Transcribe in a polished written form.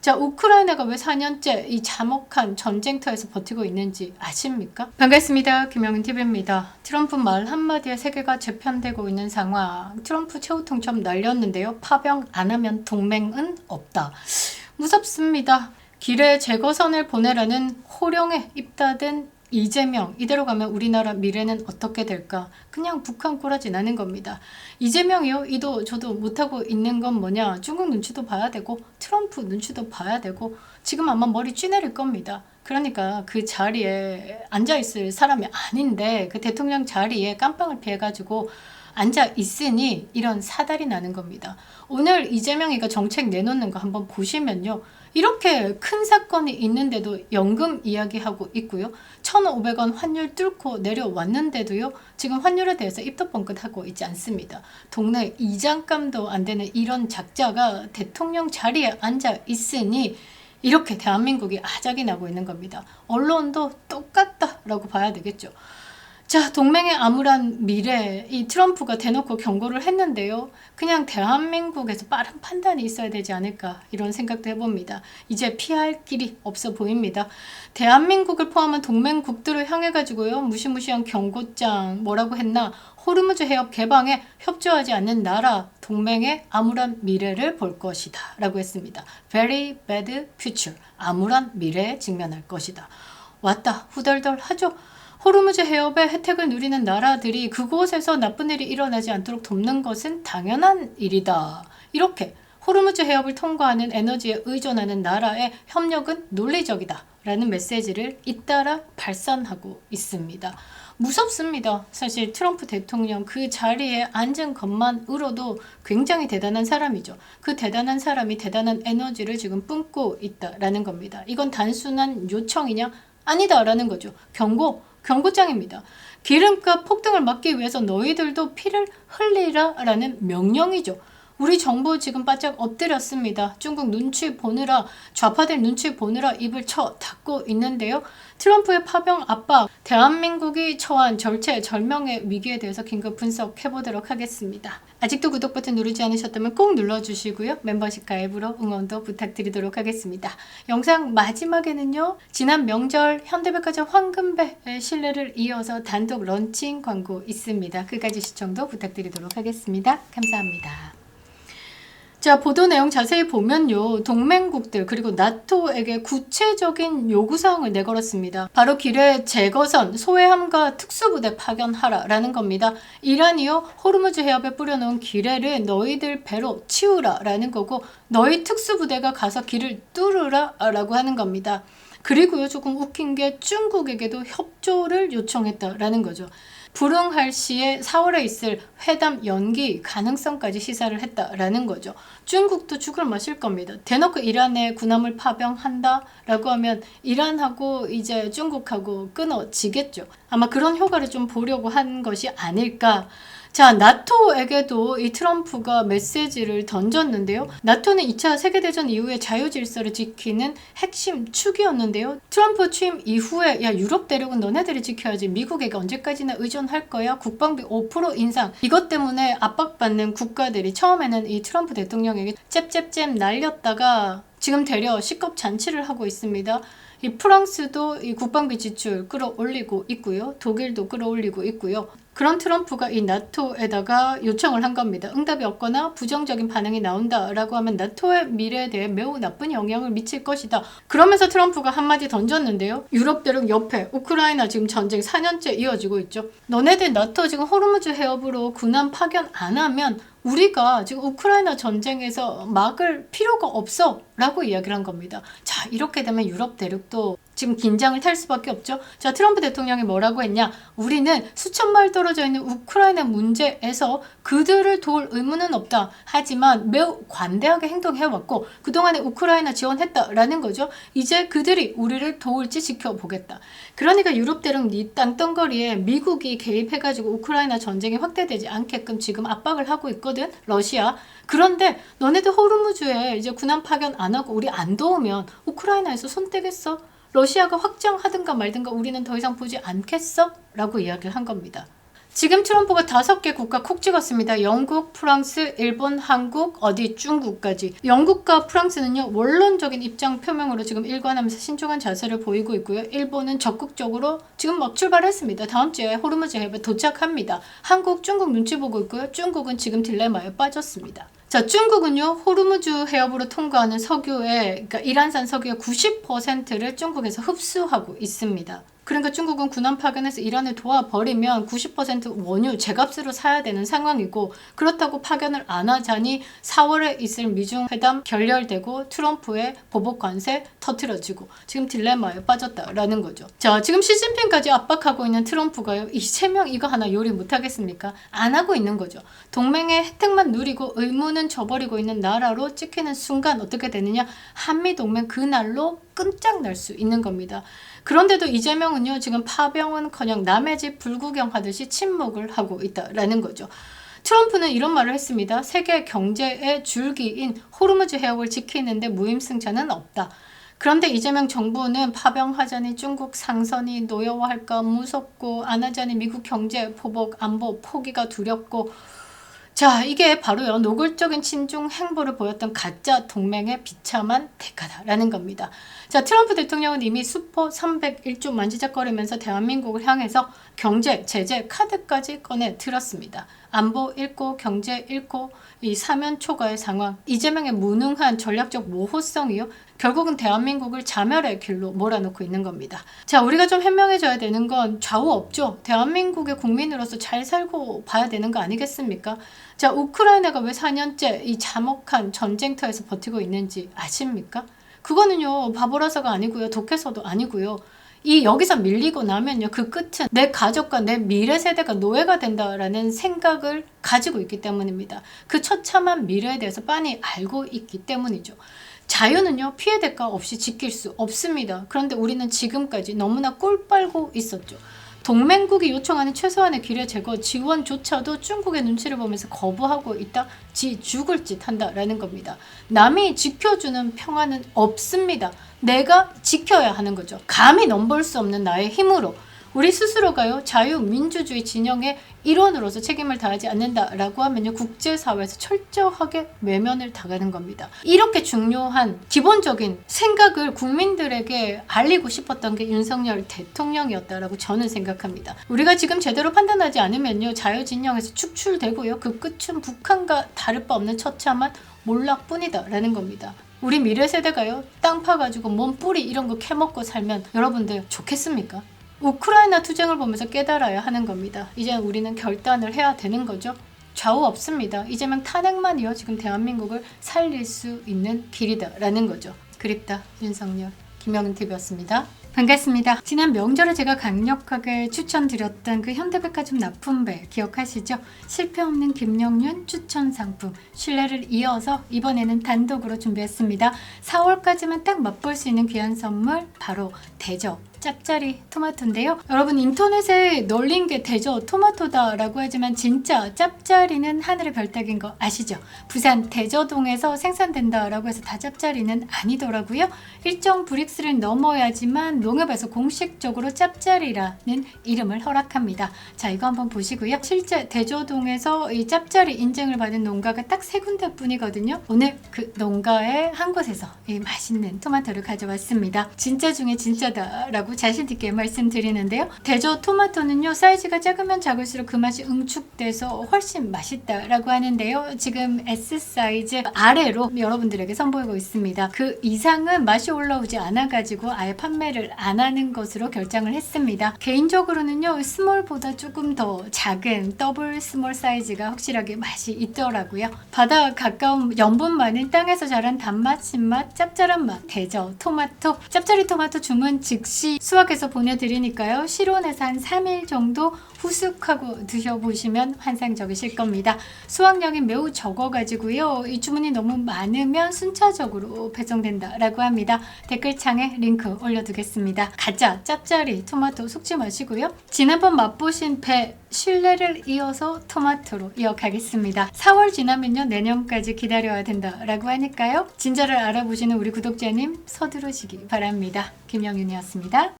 자, 우크라이나가 왜 4년째 이 참혹한 전쟁터에서 버티고 있는지 아십니까? 반갑습니다. 김영은TV입니다. 트럼프 말 한마디에 세계가 재편되고 있는 상황. 트럼프 최후 통첩 날렸는데요. 파병 안 하면 동맹은 없다. 무섭습니다. 길에 재거선을 보내라는 호령에 입다든 이재명, 이대로 가면 우리나라 미래는 어떻게 될까? 그냥 북한 꼬라지 나는 겁니다. 이재명이요? 이도 저도 못하고 있는 건 뭐냐? 중국 눈치도 봐야 되고 트럼프 눈치도 봐야 되고 지금 아마 머리 쥐내릴 겁니다. 그러니까 그 자리에 앉아있을 사람이 아닌데 그 대통령 자리에 깜빵을 피해가지고 앉아 있으니 이런 사달이 나는 겁니다. 오늘 이재명이가 정책 내놓는 거 한번 보시면요. 이렇게 큰 사건이 있는데도 연금 이야기하고 있고요. 1,500원 환율 뚫고 내려왔는데도요. 지금 환율에 대해서 입도 뻥끗하고 있지 않습니다. 동네 이장감도 안 되는 이런 작자가 대통령 자리에 앉아 있으니 이렇게 대한민국이 아작이 나고 있는 겁니다. 언론도 똑같다라고 봐야 되겠죠. 자, 동맹의 암울한 미래, 이 트럼프가 대놓고 경고를 했는데요. 그냥 대한민국에서 빠른 판단이 있어야 되지 않을까 이런 생각도 해봅니다. 이제 피할 길이 없어 보입니다. 대한민국을 포함한 동맹국들을 향해 가지고요. 무시무시한 경고장 뭐라고 했나? 호르무즈 해협 개방에 협조하지 않는 나라 동맹의 암울한 미래를 볼 것이다 라고 했습니다. Very bad future. 암울한 미래에 직면할 것이다. 왔다 후덜덜 하죠. 호르무즈 해협의 혜택을 누리는 나라들이 그곳에서 나쁜 일이 일어나지 않도록 돕는 것은 당연한 일이다. 이렇게 호르무즈 해협을 통과하는 에너지에 의존하는 나라의 협력은 논리적이다. 라는 메시지를 잇따라 발산하고 있습니다. 무섭습니다. 사실 트럼프 대통령 그 자리에 앉은 것만으로도 굉장히 대단한 사람이죠. 그 대단한 사람이 대단한 에너지를 지금 뿜고 있다라는 겁니다. 이건 단순한 요청이냐? 아니다라는 거죠. 경고장입니다. 기름값 폭등을 막기 위해서 너희들도 피를 흘리라 라는 명령이죠. 우리 정부 지금 바짝 엎드렸습니다. 중국 눈치 보느라 좌파들 눈치 보느라 입을 쳐 닫고 있는데요. 트럼프의 파병 압박, 대한민국이 처한 절체절명의 위기에 대해서 긴급 분석해보도록 하겠습니다. 아직도 구독 버튼 누르지 않으셨다면 꼭 눌러주시고요. 멤버십 가입으로 응원도 부탁드리도록 하겠습니다. 영상 마지막에는요. 지난 명절 현대백화점 황금배의 신뢰를 이어서 단독 런칭 광고 있습니다. 끝까지 시청도 부탁드리도록 하겠습니다. 감사합니다. 자, 보도 내용 자세히 보면요. 동맹국들 그리고 나토에게 구체적인 요구사항을 내걸었습니다. 바로 길에 재거선, 소해함과 특수부대 파견하라 라는 겁니다. 이란이요. 호르무즈 해협에 뿌려놓은 기뢰를 너희들 배로 치우라 라는 거고 너희 특수부대가 가서 길을 뚫으라 라고 하는 겁니다. 그리고요. 조금 웃긴 게 중국에게도 협조를 요청했다라는 거죠. 불응할 시에 4월에 있을 회담 연기 가능성까지 시사를 했다라는 거죠. 중국도 죽을 맛일 겁니다. 대놓고 이란에 군함을 파병한다라고 하면 이란하고 이제 중국하고 끊어지겠죠. 아마 그런 효과를 좀 보려고 한 것이 아닐까. 자, 나토에게도 이 트럼프가 메시지를 던졌는데요. 나토는 2차 세계대전 이후에 자유질서를 지키는 핵심 축이었는데요. 트럼프 취임 이후에 야 유럽 대륙은 너네들이 지켜야지. 미국에게 언제까지나 의존할 거야. 국방비 5% 인상. 이것 때문에 압박받는 국가들이 처음에는 이 트럼프 대통령에게 잽잽잽 날렸다가 지금 되려 식겁잔치를 하고 있습니다. 이 프랑스도 이 국방비 지출 끌어올리고 있고요. 독일도 끌어올리고 있고요. 그런 트럼프가 이 나토에다가 요청을 한 겁니다. 응답이 없거나 부정적인 반응이 나온다라고 하면 나토의 미래에 대해 매우 나쁜 영향을 미칠 것이다. 그러면서 트럼프가 한마디 던졌는데요. 유럽 대륙 옆에 우크라이나 지금 전쟁 4년째 이어지고 있죠. 너네들 나토 지금 호르무즈 해협으로 군함 파견 안 하면 우리가 지금 우크라이나 전쟁에서 막을 필요가 없어 라고 이야기를 한 겁니다. 자, 이렇게 되면 유럽 대륙도 지금 긴장을 탈 수밖에 없죠. 자, 트럼프 대통령이 뭐라고 했냐? 우리는 수천 마일 떨어져 있는 우크라이나 문제에서 그들을 도울 의무는 없다. 하지만 매우 관대하게 행동해왔고 그동안에 우크라이나 지원했다라는 거죠. 이제 그들이 우리를 도울지 지켜보겠다. 그러니까 유럽 대륙 네 땅덩거리에 미국이 개입해가지고 우크라이나 전쟁이 확대되지 않게끔 지금 압박을 하고 있거든. 러시아. 그런데 너네들 호르무즈에 이제 군함 파견 안 하고 우리 안 도우면 우크라이나에서 손 떼겠어? 러시아가 확장하든가 말든가 우리는 더 이상 보지 않겠어? 라고 이야기를 한 겁니다. 지금 트럼프가 5개 국가 콕 찍었습니다. 영국, 프랑스, 일본, 한국, 어디 중국까지. 영국과 프랑스는요, 원론적인 입장 표명으로 지금 일관하면서 신중한 자세를 보이고 있고요. 일본은 적극적으로 지금 막 출발했습니다. 다음 주에 호르무즈 해협에 도착합니다. 한국, 중국 눈치 보고 있고요. 중국은 지금 딜레마에 빠졌습니다. 자, 중국은요, 호르무즈 해협으로 통과하는 석유의, 그러니까 이란산 석유의 90%를 중국에서 흡수하고 있습니다. 그러니까 중국은 군함 파견해서 이란을 도와버리면 90% 원유 제값으로 사야 되는 상황이고, 그렇다고 파견을 안 하자니 4월에 있을 미중 회담 결렬되고 트럼프의 보복 관세 터트려지고 지금 딜레마에 빠졌다라는 거죠. 자, 지금 시진핑까지 압박하고 있는 트럼프가요, 이 3명 이거 하나 요리 못하겠습니까? 안 하고 있는 거죠. 동맹의 혜택만 누리고 의무는 저버리고 있는 나라로 찍히는 순간 어떻게 되느냐? 한미동맹 그날로 끔짝날 수 있는 겁니다. 그런데도 이재명은요, 지금 파병은커녕 남의 집 불구경하듯이 침묵을 하고 있다라는 거죠. 트럼프는 이런 말을 했습니다. 세계 경제의 줄기인 호르무즈 해협을 지키는데 무임승차는 없다. 그런데 이재명 정부는 파병하자니 중국 상선이 노여워할까 무섭고, 안 하자니 미국 경제 포복 안보 포기가 두렵고, 자, 이게 바로요, 노골적인 친중 행보를 보였던 가짜 동맹의 비참한 대가다라는 겁니다. 자, 트럼프 대통령은 이미 수포 301조 만지작거리면서 대한민국을 향해서 경제, 제재, 카드까지 꺼내 들었습니다. 안보 잃고 경제 잃고 이 사면 초과의 상황, 이재명의 무능한 전략적 모호성이요, 결국은 대한민국을 자멸의 길로 몰아넣고 있는 겁니다. 자, 우리가 좀 현명해져야 되는 건 좌우 없죠. 대한민국의 국민으로서 잘 살고 봐야 되는 거 아니겠습니까? 자, 우크라이나가 왜 4년째 이 참혹한 전쟁터에서 버티고 있는지 아십니까? 그거는요, 바보라서가 아니고요, 독해서도 아니고요. 이 여기서 밀리고 나면요, 그 끝은 내 가족과 내 미래 세대가 노예가 된다라는 생각을 가지고 있기 때문입니다. 그 처참한 미래에 대해서 빤히 알고 있기 때문이죠. 자유는요, 피해 대가 없이 지킬 수 없습니다. 그런데 우리는 지금까지 너무나 꿀 빨고 있었죠. 동맹국이 요청하는 최소한의 기뢰 제거 지원조차도 중국의 눈치를 보면서 거부하고 있다. 지 죽을 짓 한다라는 겁니다. 남이 지켜주는 평화는 없습니다. 내가 지켜야 하는 거죠. 감히 넘볼 수 없는 나의 힘으로. 우리 스스로가요, 자유민주주의 진영의 일원으로서 책임을 다하지 않는다라고 하면요, 국제사회에서 철저하게 외면을 당하는 겁니다. 이렇게 중요한 기본적인 생각을 국민들에게 알리고 싶었던 게 윤석열 대통령이었다라고 저는 생각합니다. 우리가 지금 제대로 판단하지 않으면요, 자유진영에서 축출되고요, 그 끝은 북한과 다를 바 없는 처참한 몰락뿐이다라는 겁니다. 우리 미래 세대가요, 땅 파가지고 몸 뿌리 이런 거 캐먹고 살면 여러분들 좋겠습니까? 우크라이나 투쟁을 보면서 깨달아야 하는 겁니다. 이제 우리는 결단을 해야 되는 거죠. 좌우 없습니다. 이재명 탄핵만이요, 지금 대한민국을 살릴 수 있는 길이다라는 거죠. 그립다 윤석열. 김영은TV였습니다. 반갑습니다. 지난 명절에 제가 강력하게 추천드렸던 그 현대백화점 납품배 기억하시죠? 실패 없는 김영윤 추천 상품, 신뢰를 이어서 이번에는 단독으로 준비했습니다. 4월까지만 딱 맛볼 수 있는 귀한 선물, 바로 대저 짭짜리 토마토인데요. 여러분, 인터넷에 널린 게 대저 토마토다라고 하지만 진짜 짭짜리는 하늘의 별따기인 거 아시죠? 부산 대저동에서 생산된다라고 해서 다 짭짜리는 아니더라고요. 일정 브릭스를 넘어야지만 농협에서 공식적으로 짭짜리라는 이름을 허락합니다. 자, 이거 한번 보시고요. 실제 대저동에서 이 짭짜리 인증을 받은 농가가 딱 3군데 뿐이거든요. 오늘 그 농가의 한 곳에서 이 맛있는 토마토를 가져왔습니다. 진짜 중에 진짜다라고 자신 있게 말씀드리는데요. 대저 토마토는요, 사이즈가 작으면 작을수록 그 맛이 응축돼서 훨씬 맛있다라고 하는데요. 지금 S 사이즈 아래로 여러분들에게 선보이고 있습니다. 그 이상은 맛이 올라오지 않아가지고 아예 판매를 안 하는 것으로 결정을 했습니다. 개인적으로는요, 스몰보다 조금 더 작은 더블 스몰 사이즈가 확실하게 맛이 있더라고요. 바다 가까운 염분 많은 땅에서 자란 단맛, 신맛, 짭짤한 맛, 대저 토마토, 짭짜리 토마토 주문 즉시 수확해서 보내드리니까요, 실온에서 한 3일 정도 후숙하고 드셔보시면 환상적이실 겁니다. 수확량이 매우 적어가지고요, 이 주문이 너무 많으면 순차적으로 배송된다라고 합니다. 댓글창에 링크 올려두겠습니다. 가짜 짭짜리 토마토 속지 마시고요. 지난번 맛보신 배 신뢰를 이어서 토마토로 이어가겠습니다. 4월 지나면요, 내년까지 기다려야 된다라고 하니까요, 진짜를 알아보시는 우리 구독자님 서두르시기 바랍니다. 김영윤이었습니다.